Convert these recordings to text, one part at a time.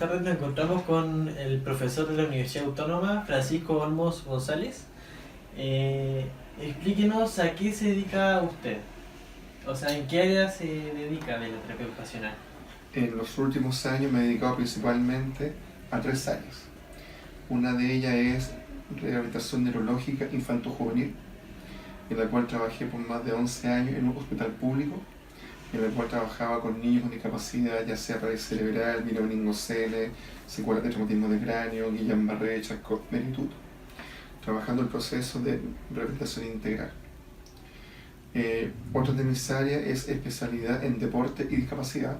tardes nos encontramos con el profesor de la Universidad Autónoma, Francisco Olmos González. Explíquenos a qué se dedica usted, o sea, en qué área se dedica de la terapia ocupacional. En los últimos años me he dedicado principalmente a 3 áreas. Una de ellas es rehabilitación neurológica infanto-juvenil, en la cual trabajé por más de 11 años en un hospital público, en el cual trabajaba con niños con discapacidad, ya sea parálisis cerebral, meningocele, secuelas de traumatismo de cráneo, Guillain-Barré, Charcot-Marie-Tooth, trabajando el proceso de rehabilitación integral. Otra de mis áreas es especialidad en deporte y discapacidad,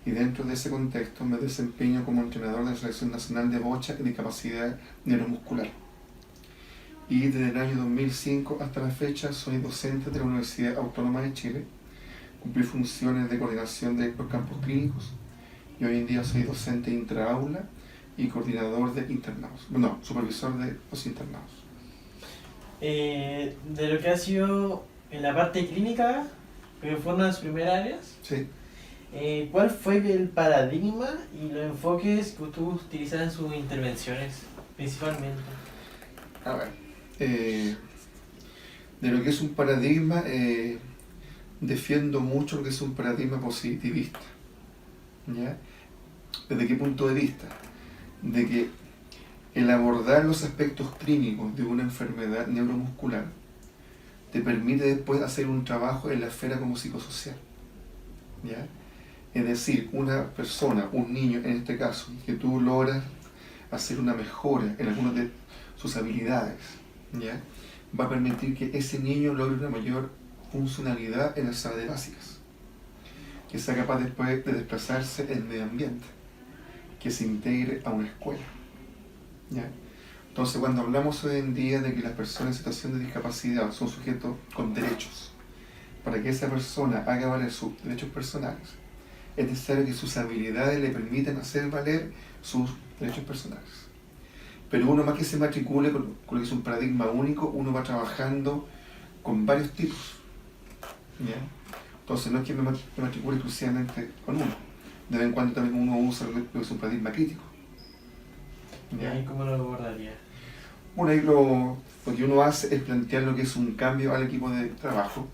y dentro de ese contexto me desempeño como entrenador de la Selección Nacional de Bocha y Discapacidad Neuromuscular. Y desde el año 2005 hasta la fecha soy docente de la Universidad Autónoma de Chile, cumplí funciones de coordinación de los campos clínicos, y hoy en día soy docente intraaula y coordinador de internados, supervisor de los internados. De lo que ha sido en la parte clínica, que fue una de sus primeras áreas, Sí. ¿Cuál fue el paradigma y los enfoques que usted utiliza en sus intervenciones, principalmente? A ver, de lo que es un paradigma, defiendo mucho lo que es un paradigma positivista. ¿Ya? ¿Desde qué punto de vista? De que el abordar los aspectos clínicos de una enfermedad neuromuscular te permite después hacer un trabajo en la esfera como psicosocial. ¿Ya? Es decir, una persona, un niño en este caso, que tú logras hacer una mejora en algunas de sus habilidades, ¿ya? Va a permitir que ese niño logre una mayor funcionalidad en las áreas básicas, que sea capaz después de desplazarse en el medio ambiente, que se integre a una escuela, ¿ya? Entonces, cuando hablamos hoy en día de que las personas en situación de discapacidad son sujetos con derechos, para que esa persona haga valer sus derechos personales, es necesario que sus habilidades le permitan hacer valer sus derechos personales. Pero uno, más que se matricule con lo que es un paradigma único, uno va trabajando con varios tipos, ¿ya? Entonces no es que me matricule exclusivamente con uno. De vez en cuando también uno usa lo que es un paradigma crítico, ¿ya? ¿Y cómo lo abordaría? Bueno, ahí lo que uno hace es plantear lo que es un cambio al equipo de trabajo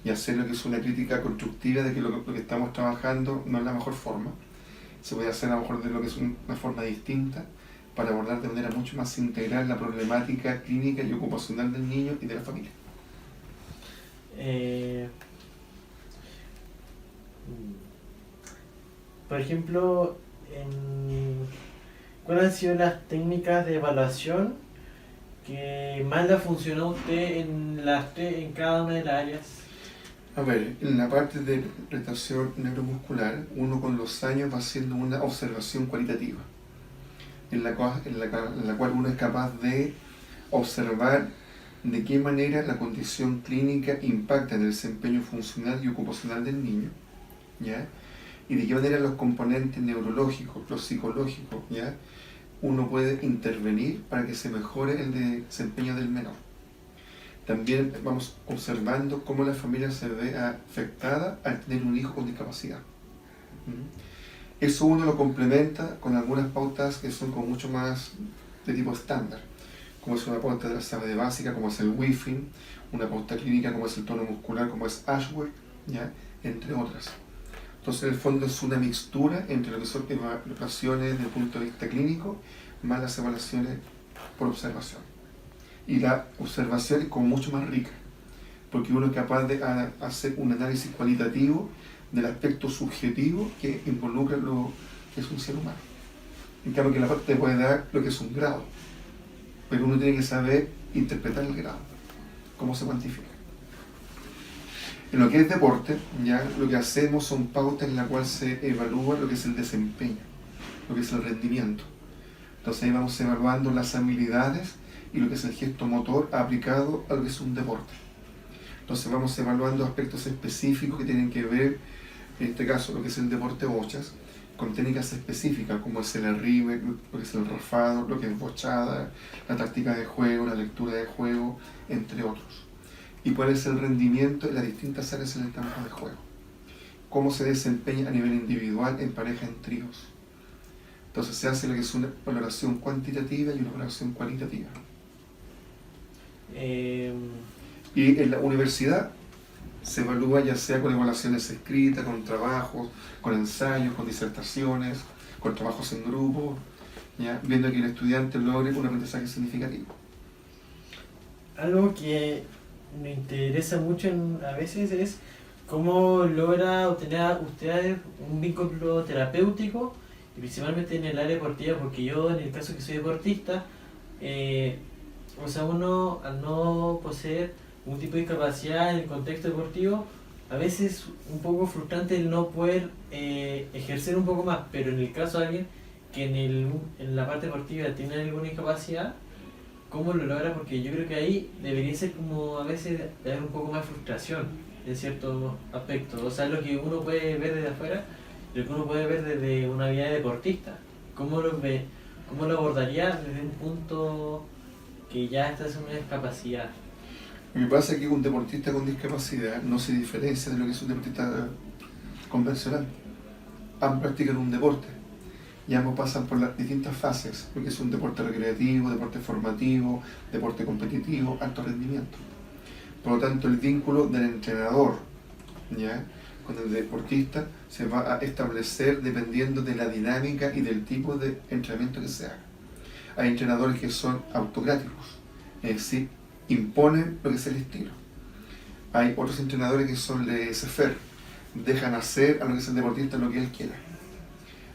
y hacer lo que es una crítica constructiva de que lo que estamos trabajando no es la mejor forma. Se puede hacer a lo mejor de lo que es una forma distinta para abordar de manera mucho más integral la problemática clínica y ocupacional del niño y de la familia. Por ejemplo, ¿cuáles han sido las técnicas de evaluación que más le ha funcionado a usted en cada una de las áreas? A ver, en la parte de rehabilitación neuromuscular, uno con los años va haciendo una observación cualitativa, en la cual uno es capaz de observar de qué manera la condición clínica impacta en el desempeño funcional y ocupacional del niño, ¿ya? Y de qué manera los componentes neurológicos, los psicológicos, ¿ya? Uno puede intervenir para que se mejore el desempeño del menor. También vamos observando cómo la familia se ve afectada al tener un hijo con discapacidad. Eso uno lo complementa con algunas pautas que son como mucho más de tipo estándar, como es una pauta de la SABD básica, como es el Wifrin, una pauta clínica como es el tono muscular, como es Ashworth, ¿ya? Entre otras. Entonces, en el fondo es una mixtura entre lo que son evaluaciones desde el punto de vista clínico, más las evaluaciones por observación. Y la observación es como mucho más rica, porque uno es capaz de hacer un análisis cualitativo del aspecto subjetivo que involucra lo que es un ser humano. En cambio, que la parte te puede dar lo que es un grado, pero uno tiene que saber interpretar el grado, cómo se cuantifica. En lo que es deporte, ya lo que hacemos son pautas en las cuales se evalúa lo que es el desempeño, lo que es el rendimiento. Entonces ahí vamos evaluando las habilidades y lo que es el gesto motor aplicado a lo que es un deporte. Entonces vamos evaluando aspectos específicos que tienen que ver, en este caso, lo que es el deporte bochas, con técnicas específicas como es el arribe, lo que es el rafado, lo que es bochada, la táctica de juego, la lectura de juego, entre otros. Y cuál es el rendimiento en las distintas áreas en el campo de juego. Cómo se desempeña a nivel individual, en pareja, en tríos. Entonces se hace lo que es una valoración cuantitativa y una valoración cualitativa. Y en la universidad se evalúa ya sea con evaluaciones escritas, con trabajos, con ensayos, con disertaciones, con trabajos en grupo, ¿ya? Viendo que el estudiante logre un aprendizaje significativo. Algo que me interesa mucho a veces es cómo logra obtener ustedes un vínculo terapéutico, y principalmente en el área deportiva, porque yo en el caso que soy deportista, o sea, uno al no poseer un tipo de discapacidad en el contexto deportivo, a veces es un poco frustrante el no poder ejercer un poco más, pero en el caso de alguien que en la parte deportiva tiene alguna discapacidad, ¿cómo lo logra? Porque yo creo que ahí debería ser como a veces de haber un poco más de frustración en ciertos aspectos. O sea, lo que uno puede ver desde afuera, lo que uno puede ver desde una vida de deportista. ¿Cómo lo ve? ¿Cómo lo abordaría desde un punto que ya esta es una discapacidad? Lo que pasa es que un deportista con discapacidad no se diferencia de lo que es un deportista convencional. Ambos practican un deporte y ambos pasan por las distintas fases, lo que es un deporte recreativo, deporte formativo, deporte competitivo, alto rendimiento. Por lo tanto, el vínculo del entrenador, ¿ya?, con el deportista se va a establecer dependiendo de la dinámica y del tipo de entrenamiento que se haga. Hay entrenadores que son autocráticos, es decir, imponen lo que es el estilo. Hay otros entrenadores que son laissez-faire, dejan hacer a lo que es el deportista lo que él quiera.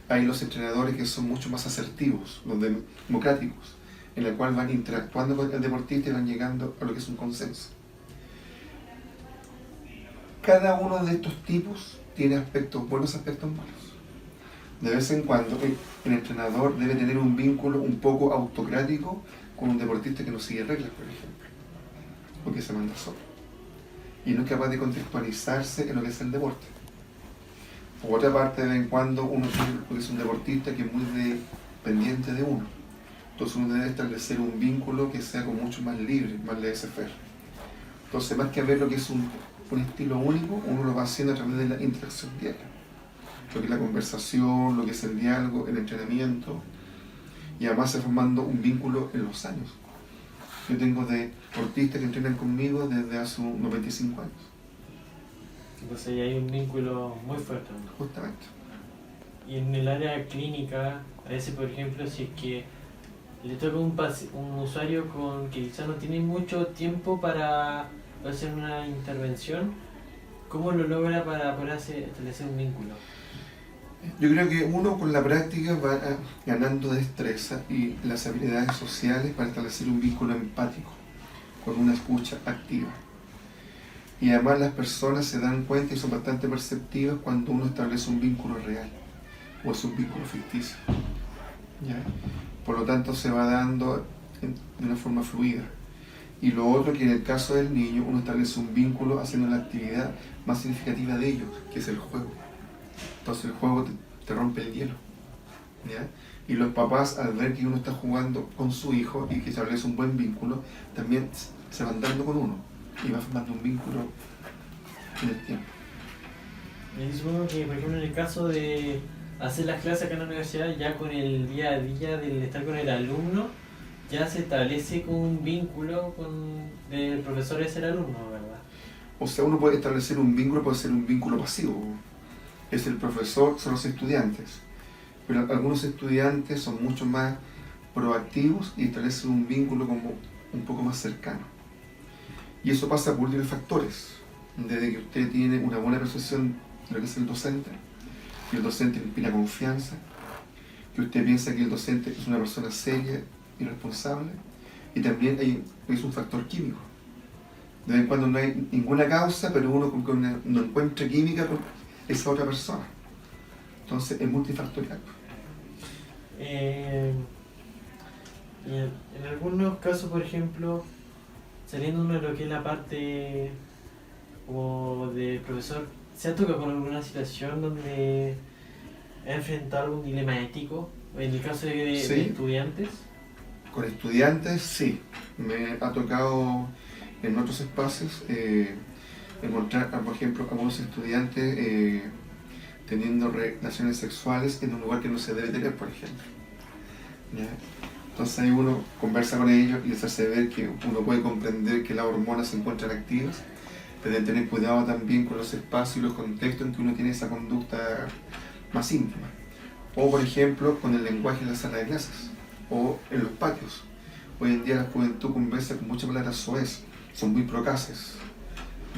Hay los entrenadores que son mucho más asertivos, los democráticos, en el cual van interactuando con el deportista y van llegando a lo que es un consenso. Cada uno de estos tipos tiene aspectos buenos, aspectos malos. De vez en cuando el entrenador debe tener un vínculo un poco autocrático con un deportista que no sigue reglas, por ejemplo, o que se manda solo y no es capaz de contextualizarse en lo que es el deporte. Por otra parte, de vez en cuando uno tiene lo que es un deportista que es muy dependiente de uno, entonces uno debe establecer un vínculo que sea como mucho más libre, más laissez-faire. Entonces, más que ver lo que es un estilo único, uno lo va haciendo a través de la interacción diaria, lo que es la conversación, lo que es el diálogo, el entrenamiento, y además se va formando un vínculo en los años. Yo tengo deportistas que entrenan conmigo desde hace unos 25 años. Entonces ahí hay un vínculo muy fuerte, ¿no? Justamente. Y en el área clínica, a veces por ejemplo, si es que le toca un usuario que quizás no tiene mucho tiempo para hacer una intervención, ¿cómo lo logra para poder establecer un vínculo? Yo creo que uno con la práctica va ganando destreza y las habilidades sociales para establecer un vínculo empático, con una escucha activa. Y además las personas se dan cuenta y son bastante perceptivas cuando uno establece un vínculo real o es un vínculo ficticio, ¿ya? Por lo tanto se va dando de una forma fluida. Y lo otro, que en el caso del niño uno establece un vínculo haciendo la actividad más significativa de ellos, que es el juego. Entonces el juego te rompe el hielo, ¿ya? Y los papás, al ver que uno está jugando con su hijo y que establece un buen vínculo, también se van dando con uno y va formando un vínculo en el tiempo. Y supongo que, por ejemplo, en el caso de hacer las clases acá en la universidad, ya con el día a día del estar con el alumno, ya se establece con un vínculo del profesor es el alumno, ¿verdad? O sea, uno puede establecer un vínculo, puede ser un vínculo pasivo. Es el profesor, son los estudiantes. Pero algunos estudiantes son mucho más proactivos y establecen un vínculo como un poco más cercano. Y eso pasa por múltiples factores. Desde que usted tiene una buena percepción de lo que es el docente, que el docente le inspira confianza, que usted piensa que el docente es una persona seria y responsable, y también es un factor químico. De vez en cuando no hay ninguna causa, pero uno no encuentra química con esa otra persona. Entonces es multifactorial. En algunos casos, por ejemplo, saliendo de lo que es la parte como de profesor, ¿se ha tocado con alguna situación donde ha enfrentado algún dilema ético? En el caso de Sí. estudiantes. Con estudiantes, sí. Me ha tocado en otros espacios encontrar, por ejemplo, algunos estudiantes teniendo relaciones sexuales en un lugar que no se debe tener, por ejemplo. ¿Ya? Entonces ahí uno conversa con ellos y les hace ver que uno puede comprender que las hormonas se encuentran activas, pero deben tener cuidado también con los espacios y los contextos en que uno tiene esa conducta más íntima. O por ejemplo con el lenguaje en la sala de clases o en los patios. Hoy en día la juventud conversa con muchas palabras soez, son muy procaces,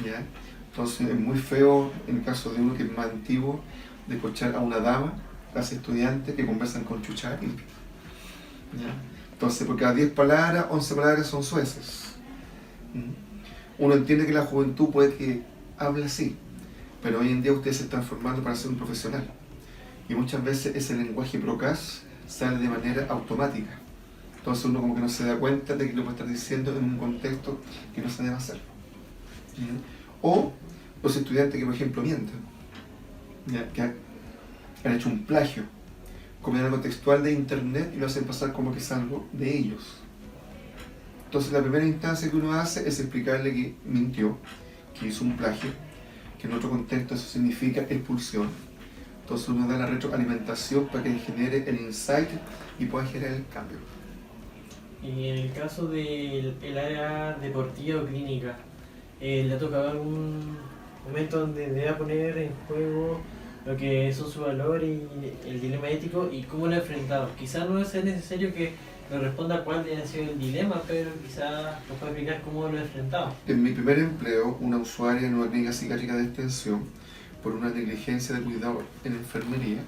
¿ya? Entonces es muy feo en el caso de uno que es más antiguo de escuchar a una dama, las estudiantes que conversan con chucha limpia, ¿ya? Entonces por cada 10 palabras, 11 palabras son soeces. Uno entiende que la juventud puede que hable así, pero hoy en día ustedes se están formando para ser un profesional. Y muchas veces ese lenguaje procaz sale de manera automática. Entonces uno como que no se da cuenta de que lo puede estar diciendo en un contexto que no se debe hacer. O los estudiantes que por ejemplo mienten, ¿ya? Que han hecho un plagio, copian algo textual de internet y lo hacen pasar como que es algo de ellos. Entonces la primera instancia que uno hace es explicarle que mintió, que hizo un plagio, que en otro contexto eso significa expulsión. Entonces uno da la retroalimentación para que genere el insight y pueda generar el cambio. Y en el caso del área deportiva o clínica, ¿le ha tocado algún momento donde deba poner en juego lo que son sus valores y el dilema ético y cómo lo ha enfrentado? Quizás no es necesario que nos responda cuál ha sido el dilema, pero quizás nos pueda explicar cómo lo ha enfrentado. En mi primer empleo, una usuaria en una clínica psiquiátrica de extensión, por una negligencia de cuidado en enfermería,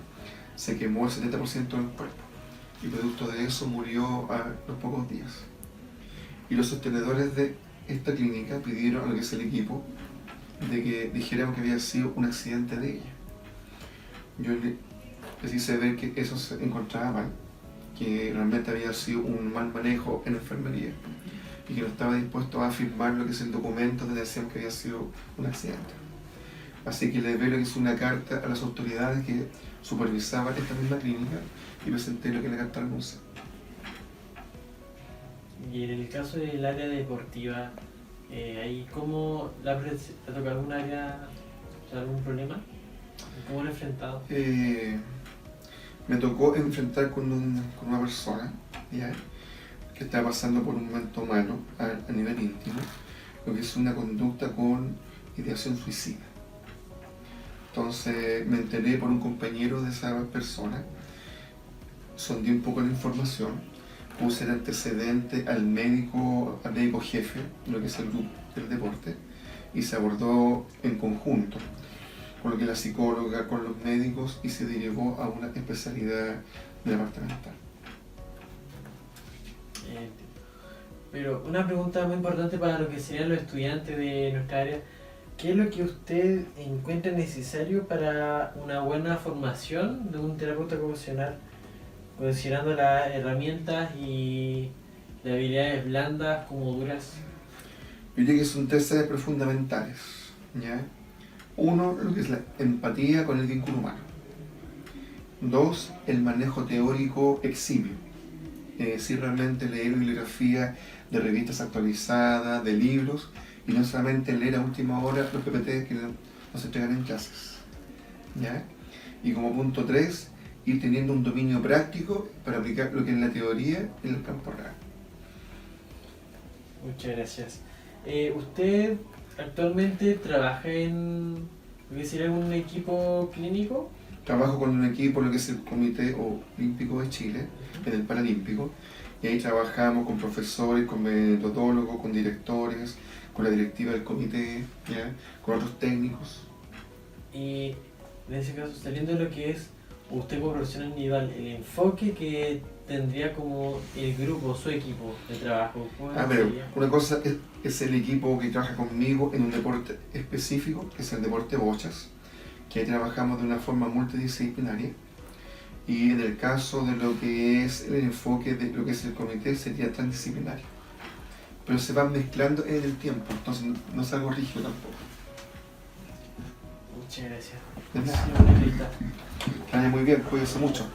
se quemó el 70% del cuerpo y producto de eso murió a los pocos días. Y los sostenedores de esta clínica pidieron a lo que es el equipo de que dijéramos que había sido un accidente de ella. Yo les hice ver que eso se encontraba mal, que realmente había sido un mal manejo en enfermería y que no estaba dispuesto a firmar lo que es el documento donde decían que había sido un accidente. Así que les veo que hice una carta a las autoridades que supervisaban esta misma clínica y presenté lo que es la carta de renuncia. Y en el caso del área deportiva, ahí ¿cómo le ha tocado algún área, o sea, algún problema? ¿Cómo lo ha enfrentado? Me tocó enfrentar con una persona, ¿ya?, que estaba pasando por un momento malo a nivel íntimo, lo que es una conducta con ideación suicida. Entonces me enteré por un compañero de esa persona, sondé un poco la información, puse el antecedente al médico jefe, lo que es el grupo del deporte, y se abordó en conjunto, con lo que la psicóloga, con los médicos, y se derivó a una especialidad departamental. Pero una pregunta muy importante para lo que serían los estudiantes de nuestra área: ¿qué es lo que usted encuentra necesario para una buena formación de un terapeuta ocupacional, considerando las herramientas y las habilidades blandas como duras? Yo diría que son 3 áreas fundamentales, ¿ya? 1, lo que es la empatía con el vínculo humano. 2, el manejo teórico eximio. Es decir, realmente leer bibliografía de revistas actualizadas, de libros, y no solamente leer a última hora los PPT que nos entregan en clases, ¿ya? Y como punto 3, ir teniendo un dominio práctico para aplicar lo que es la teoría en el campo real. Muchas gracias. ¿Usted actualmente trabaja en lo que sería un equipo clínico? Trabajo con un equipo, lo que es el Comité Olímpico de Chile, en el Paralímpico, y ahí trabajamos con profesores, con metodólogos, con directores, con la directiva del comité, ¿ya?, con otros técnicos. Y en ese caso, saliendo de lo que es usted como profesional individual, el enfoque que tendría como el grupo, su equipo de trabajo, Pero una cosa es el equipo que trabaja conmigo en un deporte específico, que es el deporte bochas, que ahí trabajamos de una forma multidisciplinaria, y en el caso de lo que es el enfoque de lo que es el comité sería transdisciplinario, pero se van mezclando en el tiempo, entonces no es algo rígido tampoco. Muchas gracias. De nada. Que vaya muy bien, cuídense mucho.